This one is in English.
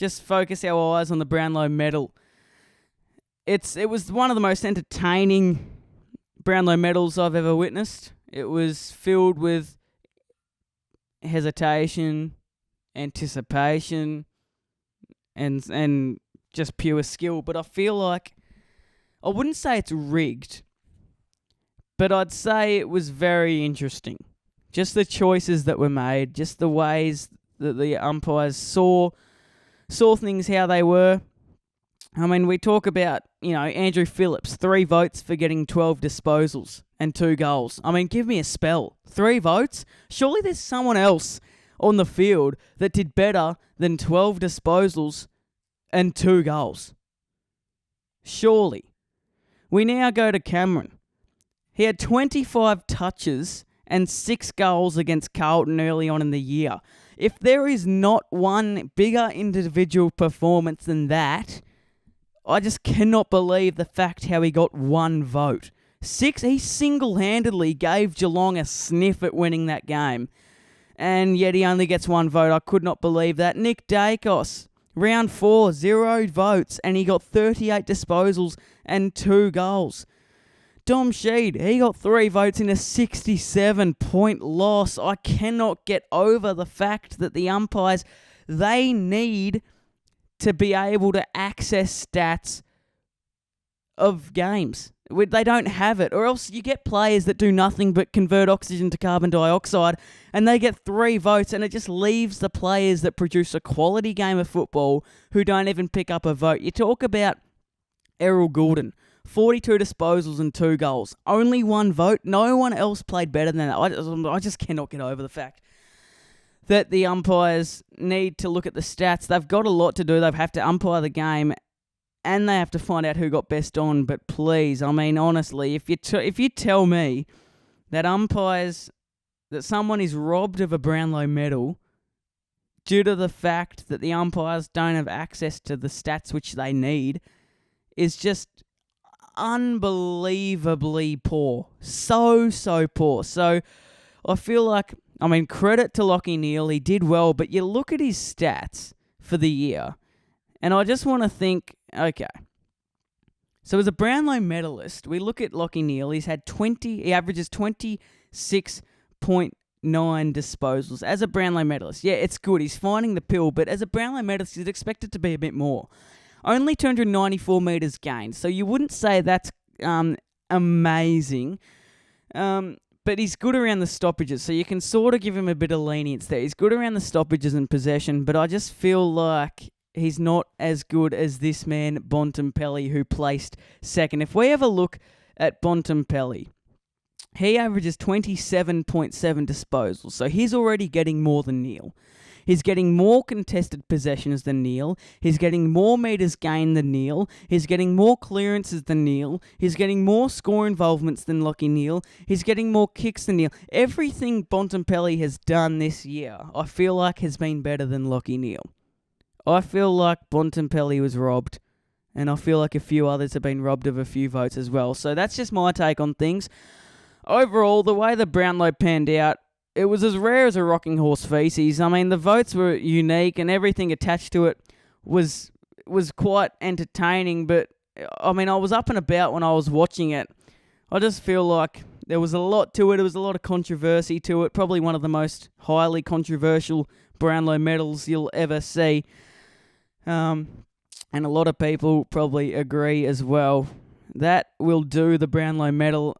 just focus our eyes on the Brownlow medal. It was one of the most entertaining Brownlow medals I've ever witnessed. It was filled with hesitation, anticipation, and just pure skill. But I feel like, I wouldn't say it's rigged, but I'd say it was very interesting. Just the choices that were made, just the ways that the umpires saw things how they were. I mean, we talk about, Andrew Phillips, 3 votes for getting 12 disposals and 2 goals. I mean, give me a spell. 3 votes? Surely there's someone else on the field that did better than 12 disposals and 2 goals. Surely. We now go to Cameron. He had 25 touches and 6 goals against Carlton early on in the year. If there is not one bigger individual performance than that, I just cannot believe the fact how he got 1 vote. He single-handedly gave Geelong a sniff at winning that game. And yet he only gets 1 vote. I could not believe that. Nick Dacos, round 4, 0 votes, and he got 38 disposals and 2 goals. Dom Sheed, he got 3 votes in a 67-point loss. I cannot get over the fact that the umpires, they need to be able to access stats of games. They don't have it. Or else you get players that do nothing but convert oxygen to carbon dioxide, and they get 3 votes, and it just leaves the players that produce a quality game of football who don't even pick up a vote. You talk about Errol Goulden. 42 disposals and 2 goals. Only 1 vote. No one else played better than that. I just cannot get over the fact that the umpires need to look at the stats. They've got a lot to do. They have to umpire the game, and they have to find out who got best on. But please, I mean, honestly, if you tell me that someone is robbed of a Brownlow medal due to the fact that the umpires don't have access to the stats which they need, is just unbelievably poor. So poor. So I feel like, credit to Lachie Neale, he did well, but you look at his stats for the year, and I just want to think, okay, so as a Brownlow medalist, we look at Lachie Neale, he averages 26.9 disposals. As a Brownlow medalist, yeah, it's good, he's finding the pill, but as a Brownlow medalist, he's expected to be a bit more. Only 294 metres gained, so you wouldn't say that's amazing. But he's good around the stoppages, so you can sort of give him a bit of lenience there. He's good around the stoppages and possession, but I just feel like he's not as good as this man, Bontempelli, who placed second. If we have a look at Bontempelli, he averages 27.7 disposals, so he's already getting more than Neale. He's getting more contested possessions than Neale. He's getting more metres gained than Neale. He's getting more clearances than Neale. He's getting more score involvements than Lachie Neale. He's getting more kicks than Neale. Everything Bontempelli has done this year, I feel like has been better than Lachie Neale. I feel like Bontempelli was robbed, and I feel like a few others have been robbed of a few votes as well. So that's just my take on things. Overall, the way the Brownlow panned out, it was as rare as a rocking horse feces. I mean, the votes were unique and everything attached to it was quite entertaining. But, I mean, I was up and about when I was watching it. I just feel like there was a lot to it. There was a lot of controversy to it. Probably one of the most highly controversial Brownlow medals you'll ever see. And a lot of people probably agree as well. That will do the Brownlow medal.